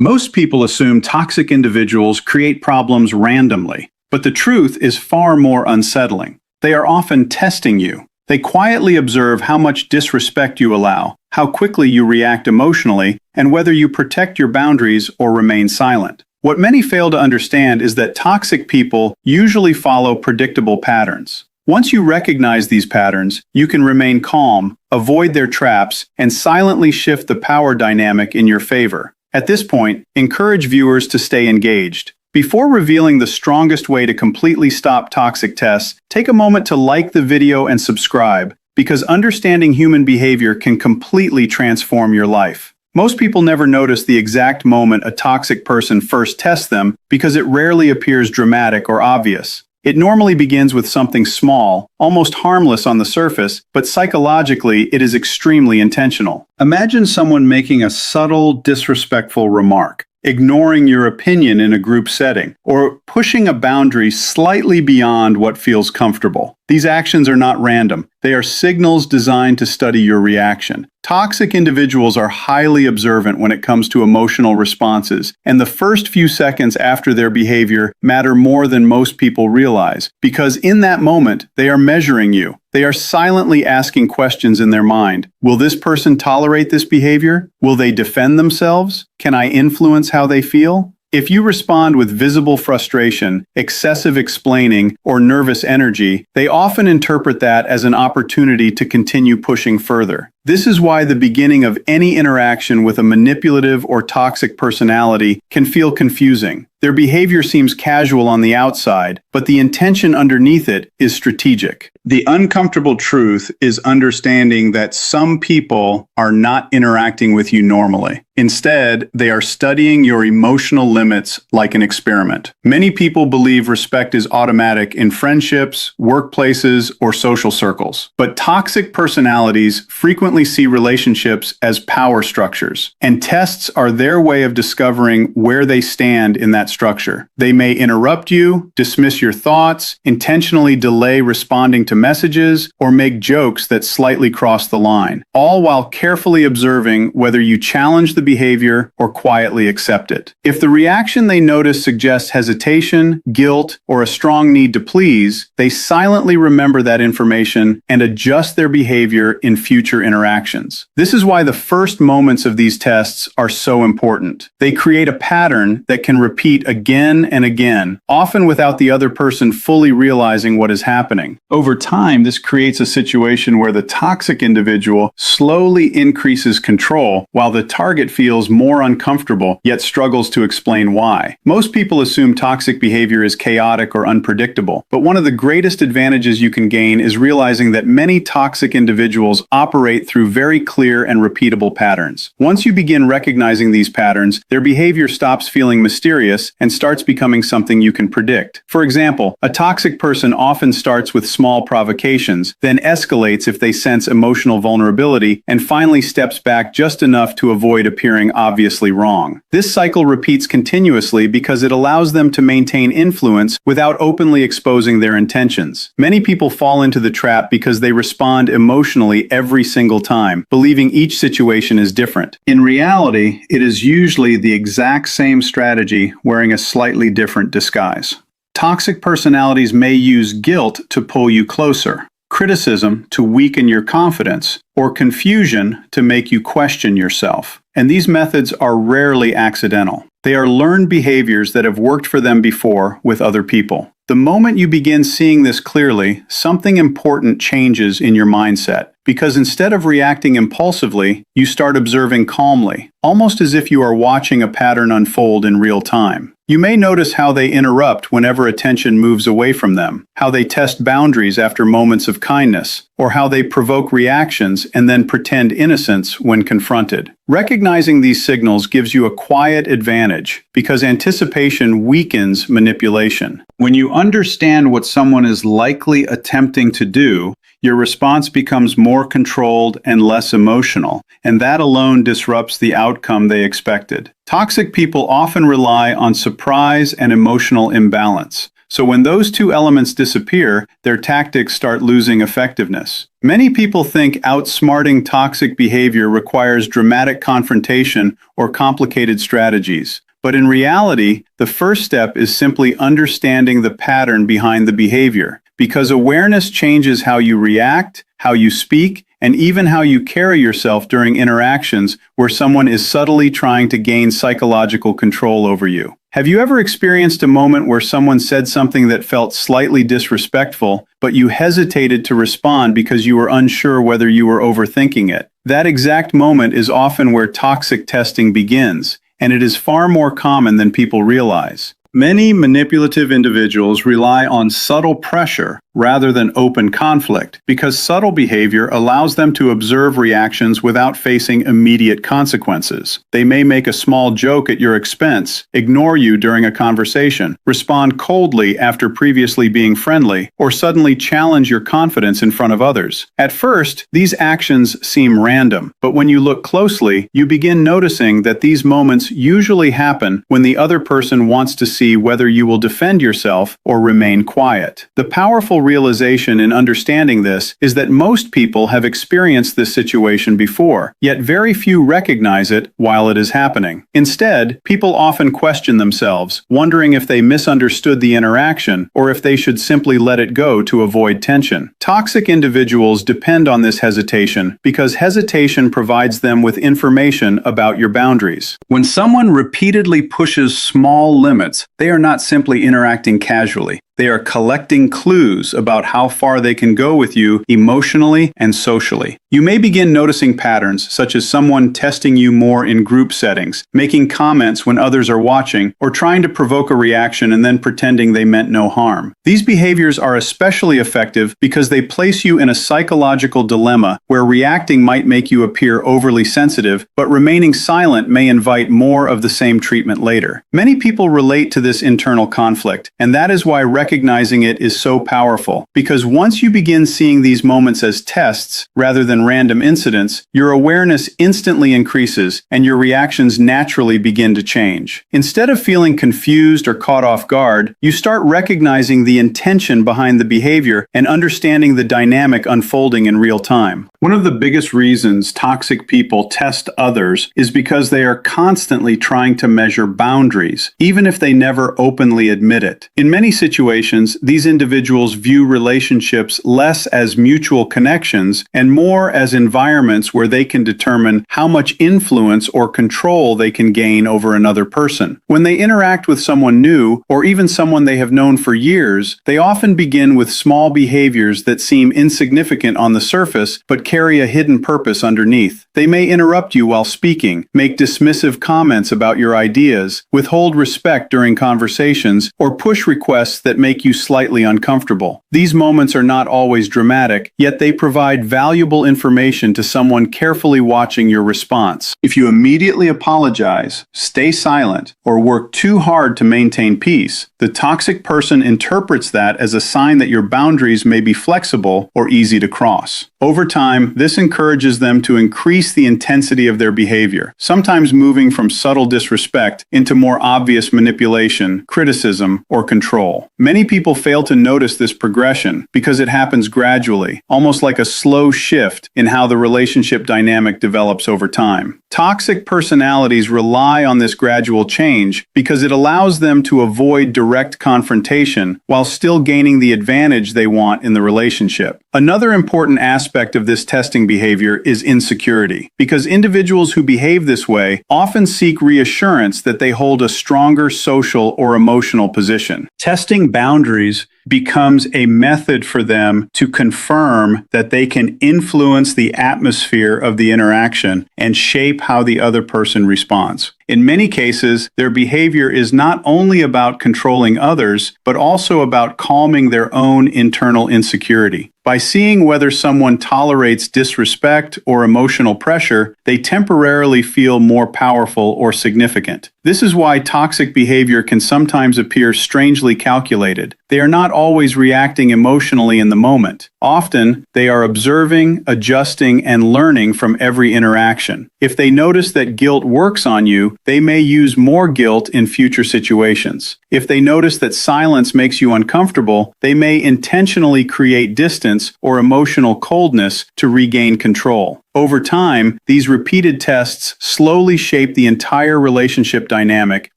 Most people assume toxic individuals create problems randomly, but the truth is far more unsettling. They are often testing you. They quietly observe how much disrespect you allow, how quickly you react emotionally, and whether you protect your boundaries or remain silent. What many fail to understand is that toxic people usually follow predictable patterns. Once you recognize these patterns, you can remain calm, avoid their traps, and silently shift the power dynamic in your favor. At this point, encourage viewers to stay engaged. Before revealing the strongest way to completely stop toxic tests, take a moment to like the video and subscribe, because understanding human behavior can completely transform your life. Most people never notice the exact moment a toxic person first tests them because it rarely appears dramatic or obvious. It normally begins with something small, almost harmless on the surface, but psychologically it is extremely intentional. Imagine someone making a subtle, disrespectful remark, ignoring your opinion in a group setting, or pushing a boundary slightly beyond what feels comfortable. These actions are not random. They are signals designed to study your reaction. Toxic individuals are highly observant when it comes to emotional responses, and the first few seconds after their behavior matter more than most people realize, because in that moment, they are measuring you. They are silently asking questions in their mind. Will this person tolerate this behavior? Will they defend themselves? Can I influence how they feel? If you respond with visible frustration, excessive explaining, or nervous energy, they often interpret that as an opportunity to continue pushing further. This is why the beginning of any interaction with a manipulative or toxic personality can feel confusing. Their behavior seems casual on the outside, but the intention underneath it is strategic. The uncomfortable truth is understanding that some people are not interacting with you normally. Instead, they are studying your emotional limits like an experiment. Many people believe respect is automatic in friendships, workplaces, or social circles. But toxic personalities frequently see relationships as power structures, and tests are their way of discovering where they stand in that structure. They may interrupt you, dismiss your thoughts, intentionally delay responding to messages, or make jokes that slightly cross the line, all while carefully observing whether you challenge the behavior or quietly accept it. If the reaction they notice suggests hesitation, guilt, or a strong need to please, they silently remember that information and adjust their behavior in future interactions. This is why the first moments of these tests are so important. They create a pattern that can repeat again and again, often without the other person fully realizing what is happening. Over time, this creates a situation where the toxic individual slowly increases control while the target feels more uncomfortable yet struggles to explain why. Most people assume toxic behavior is chaotic or unpredictable, but one of the greatest advantages you can gain is realizing that many toxic individuals operate through very clear and repeatable patterns. Once you begin recognizing these patterns, their behavior stops feeling mysterious and starts becoming something you can predict. For example, a toxic person often starts with small provocations, then escalates if they sense emotional vulnerability, and finally steps back just enough to avoid appearing obviously wrong. This cycle repeats continuously because it allows them to maintain influence without openly exposing their intentions. Many people fall into the trap because they respond emotionally every single time, believing each situation is different. In reality, it is usually the exact same strategy wearing a slightly different disguise. Toxic personalities may use guilt to pull you closer, criticism to weaken your confidence, or confusion to make you question yourself. And these methods are rarely accidental. They are learned behaviors that have worked for them before with other people. The moment you begin seeing this clearly, something important changes in your mindset, because instead of reacting impulsively, you start observing calmly, almost as if you are watching a pattern unfold in real time. You may notice how they interrupt whenever attention moves away from them, how they test boundaries after moments of kindness, or how they provoke reactions and then pretend innocence when confronted. Recognizing these signals gives you a quiet advantage because anticipation weakens manipulation. When you understand what someone is likely attempting to do, your response becomes more controlled and less emotional, and that alone disrupts the outcome they expected. Toxic people often rely on surprise and emotional imbalance. So when those two elements disappear, their tactics start losing effectiveness. Many people think outsmarting toxic behavior requires dramatic confrontation or complicated strategies. But in reality, the first step is simply understanding the pattern behind the behavior, because awareness changes how you react, how you speak, and even how you carry yourself during interactions where someone is subtly trying to gain psychological control over you. Have you ever experienced a moment where someone said something that felt slightly disrespectful, but you hesitated to respond because you were unsure whether you were overthinking it? That exact moment is often where toxic testing begins, and it is far more common than people realize. Many manipulative individuals rely on subtle pressure rather than open conflict, because subtle behavior allows them to observe reactions without facing immediate consequences. They may make a small joke at your expense, ignore you during a conversation, respond coldly after previously being friendly, or suddenly challenge your confidence in front of others. At first, these actions seem random, but when you look closely, you begin noticing that these moments usually happen when the other person wants to see whether you will defend yourself or remain quiet. The powerful realization in understanding this is that most people have experienced this situation before, yet very few recognize it while it is happening. Instead, people often question themselves, wondering if they misunderstood the interaction or if they should simply let it go to avoid tension. Toxic individuals depend on this hesitation because hesitation provides them with information about your boundaries. When someone repeatedly pushes small limits, they are not simply interacting casually. They are collecting clues about how far they can go with you emotionally and socially. You may begin noticing patterns such as someone testing you more in group settings, making comments when others are watching, or trying to provoke a reaction and then pretending they meant no harm. These behaviors are especially effective because they place you in a psychological dilemma where reacting might make you appear overly sensitive, but remaining silent may invite more of the same treatment later. Many people relate to this internal conflict, and that is why recognizing it is so powerful, because once you begin seeing these moments as tests rather than random incidents, your awareness instantly increases and your reactions naturally begin to change. Instead of feeling confused or caught off guard, you start recognizing the intention behind the behavior and understanding the dynamic unfolding in real time. One of the biggest reasons toxic people test others is because they are constantly trying to measure boundaries, even if they never openly admit it. In many situations, these individuals view relationships less as mutual connections and more as environments where they can determine how much influence or control they can gain over another person. When they interact with someone new, or even someone they have known for years, they often begin with small behaviors that seem insignificant on the surface but carry a hidden purpose underneath. They may interrupt you while speaking, make dismissive comments about your ideas, withhold respect during conversations, or push requests that make you slightly uncomfortable. These moments are not always dramatic, yet they provide valuable information to someone carefully watching your response. If you immediately apologize, stay silent, or work too hard to maintain peace, the toxic person interprets that as a sign that your boundaries may be flexible or easy to cross. Over time, this encourages them to increase the intensity of their behavior, sometimes moving from subtle disrespect into more obvious manipulation, criticism, or control. Many people fail to notice this progression because it happens gradually, almost like a slow shift in how the relationship dynamic develops over time. Toxic personalities rely on this gradual change because it allows them to avoid direct confrontation while still gaining the advantage they want in the relationship. Another important aspect of this testing behavior is insecurity, because individuals who behave this way often seek reassurance that they hold a stronger social or emotional position. Testing boundaries becomes a method for them to confirm that they can influence the atmosphere of the interaction and shape how the other person responds. In many cases, their behavior is not only about controlling others, but also about calming their own internal insecurity. By seeing whether someone tolerates disrespect or emotional pressure, they temporarily feel more powerful or significant. This is why toxic behavior can sometimes appear strangely calculated. They are not always reacting emotionally in the moment. Often, they are observing, adjusting, and learning from every interaction. If they notice that guilt works on you, they may use more guilt in future situations. If they notice that silence makes you uncomfortable, they may intentionally create distance or emotional coldness to regain control. Over time, these repeated tests slowly shape the entire relationship dynamic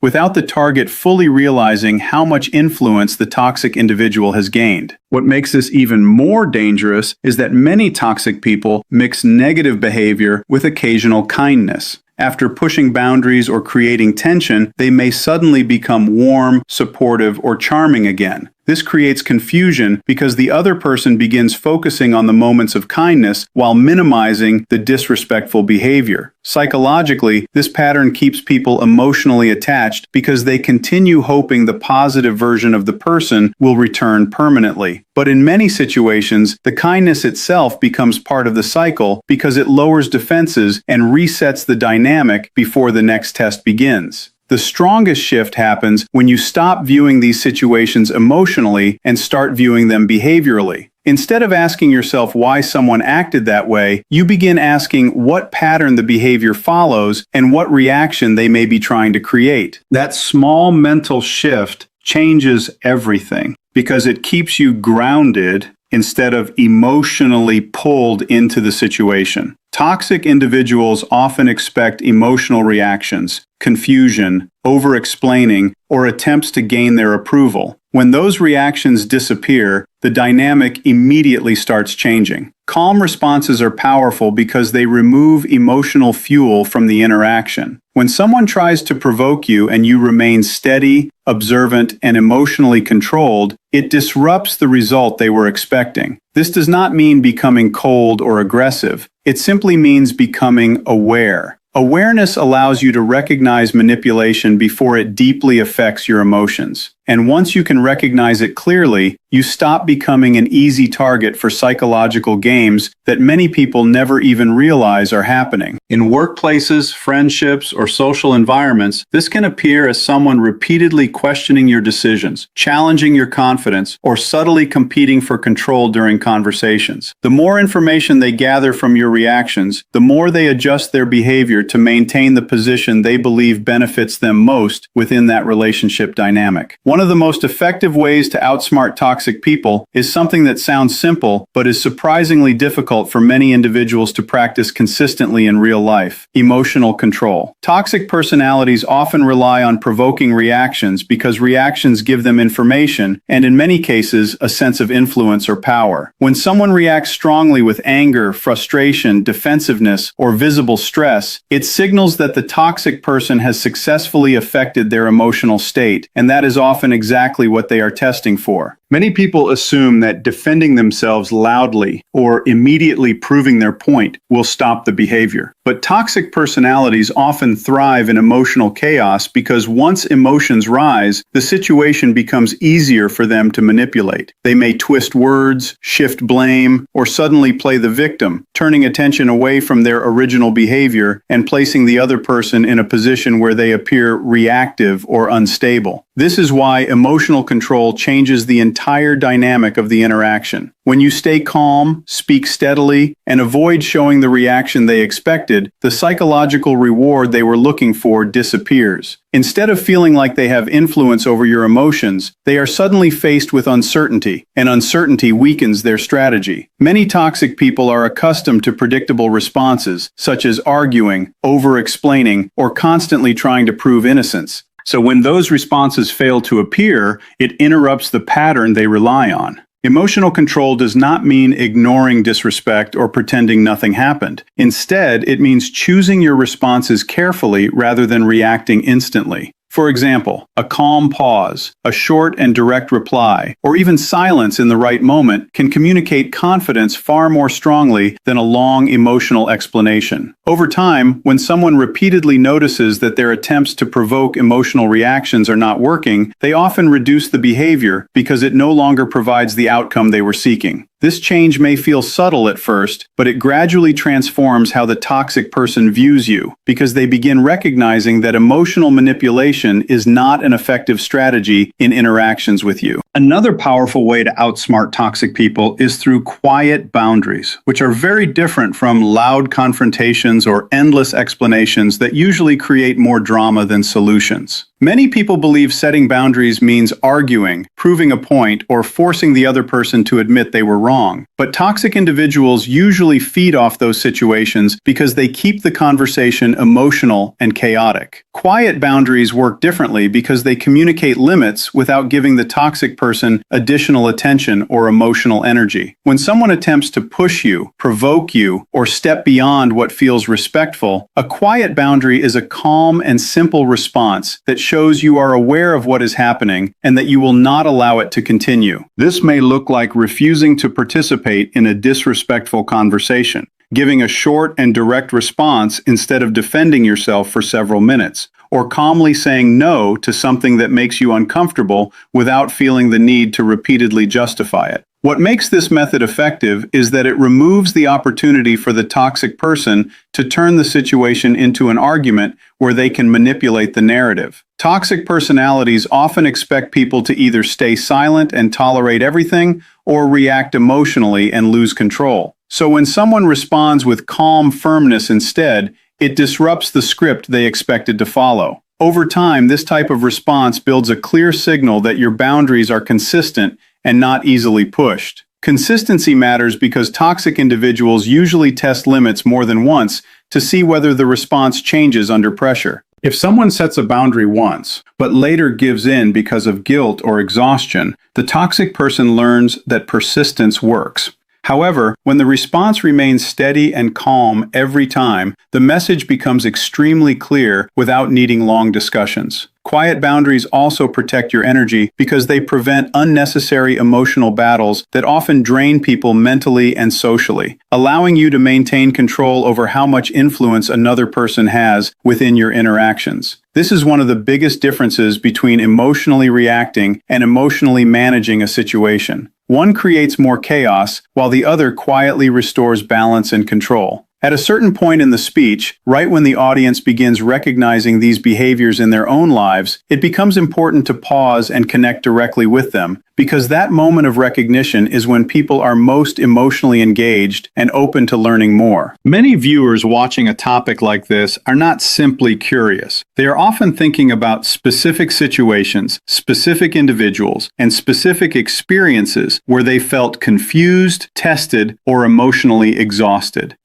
without the target fully realizing how much influence the toxic individual has gained. What makes this even more dangerous is that many toxic people mix negative behavior with occasional kindness. After pushing boundaries or creating tension, they may suddenly become warm, supportive, or charming again. This creates confusion because the other person begins focusing on the moments of kindness while minimizing the disrespectful behavior. Psychologically, this pattern keeps people emotionally attached because they continue hoping the positive version of the person will return permanently. But in many situations, the kindness itself becomes part of the cycle because it lowers defenses and resets the dynamic before the next test begins. The strongest shift happens when you stop viewing these situations emotionally and start viewing them behaviorally. Instead of asking yourself why someone acted that way, you begin asking what pattern the behavior follows and what reaction they may be trying to create. That small mental shift changes everything because it keeps you grounded instead of emotionally pulled into the situation. Toxic individuals often expect emotional reactions, confusion, over-explaining, or attempts to gain their approval. When those reactions disappear, the dynamic immediately starts changing. Calm responses are powerful because they remove emotional fuel from the interaction. When someone tries to provoke you and you remain steady, observant, and emotionally controlled, it disrupts the result they were expecting. This does not mean becoming cold or aggressive. It simply means becoming aware. Awareness allows you to recognize manipulation before it deeply affects your emotions. And once you can recognize it clearly, you stop becoming an easy target for psychological games that many people never even realize are happening. In workplaces, friendships, or social environments, this can appear as someone repeatedly questioning your decisions, challenging your confidence, or subtly competing for control during conversations. The more information they gather from your reactions, the more they adjust their behavior to maintain the position they believe benefits them most within that relationship dynamic. One of the most effective ways to outsmart toxic people is something that sounds simple but is surprisingly difficult for many individuals to practice consistently in real life: emotional control. Toxic personalities often rely on provoking reactions because reactions give them information and, in many cases, a sense of influence or power. When someone reacts strongly with anger, frustration, defensiveness, or visible stress, it signals that the toxic person has successfully affected their emotional state, and that is often exactly what they are testing for. Many people assume that defending themselves loudly or immediately proving their point will stop the behavior. But toxic personalities often thrive in emotional chaos because once emotions rise, the situation becomes easier for them to manipulate. They may twist words, shift blame, or suddenly play the victim, turning attention away from their original behavior and placing the other person in a position where they appear reactive or unstable. This is why emotional control changes the entire dynamic of the interaction. When you stay calm, speak steadily, and avoid showing the reaction they expected, the psychological reward they were looking for disappears. Instead of feeling like they have influence over your emotions, they are suddenly faced with uncertainty, and uncertainty weakens their strategy. Many toxic people are accustomed to predictable responses, such as arguing, over-explaining, or constantly trying to prove innocence. So when those responses fail to appear, it interrupts the pattern they rely on. Emotional control does not mean ignoring disrespect or pretending nothing happened. Instead, it means choosing your responses carefully rather than reacting instantly. For example, a calm pause, a short and direct reply, or even silence in the right moment can communicate confidence far more strongly than a long emotional explanation. Over time, when someone repeatedly notices that their attempts to provoke emotional reactions are not working, they often reduce the behavior because it no longer provides the outcome they were seeking. This change may feel subtle at first, but it gradually transforms how the toxic person views you, because they begin recognizing that emotional manipulation is not an effective strategy in interactions with you. Another powerful way to outsmart toxic people is through quiet boundaries, which are very different from loud confrontations or endless explanations that usually create more drama than solutions. Many people believe setting boundaries means arguing, proving a point, or forcing the other person to admit they were wrong. But toxic individuals usually feed off those situations because they keep the conversation emotional and chaotic. Quiet boundaries work differently because they communicate limits without giving the toxic person additional attention or emotional energy. When someone attempts to push you, provoke you, or step beyond what feels respectful, a quiet boundary is a calm and simple response that shows you are aware of what is happening and that you will not allow it to continue. This may look like refusing to participate in a disrespectful conversation, giving a short and direct response instead of defending yourself for several minutes, or calmly saying no to something that makes you uncomfortable without feeling the need to repeatedly justify it. What makes this method effective is that it removes the opportunity for the toxic person to turn the situation into an argument where they can manipulate the narrative. Toxic personalities often expect people to either stay silent and tolerate everything or react emotionally and lose control. So when someone responds with calm firmness instead, it disrupts the script they expected to follow. Over time, this type of response builds a clear signal that your boundaries are consistent and not easily pushed. Consistency matters because toxic individuals usually test limits more than once to see whether the response changes under pressure. If someone sets a boundary once, but later gives in because of guilt or exhaustion, the toxic person learns that persistence works. However, when the response remains steady and calm every time, the message becomes extremely clear without needing long discussions. Quiet boundaries also protect your energy because they prevent unnecessary emotional battles that often drain people mentally and socially, allowing you to maintain control over how much influence another person has within your interactions. This is one of the biggest differences between emotionally reacting and emotionally managing a situation. One creates more chaos, while the other quietly restores balance and control. At a certain point in the speech, right when the audience begins recognizing these behaviors in their own lives, it becomes important to pause and connect directly with them, because that moment of recognition is when people are most emotionally engaged and open to learning more. Many viewers watching a topic like this are not simply curious. They are often thinking about specific situations, specific individuals, and specific experiences where they felt confused, tested, or emotionally exhausted.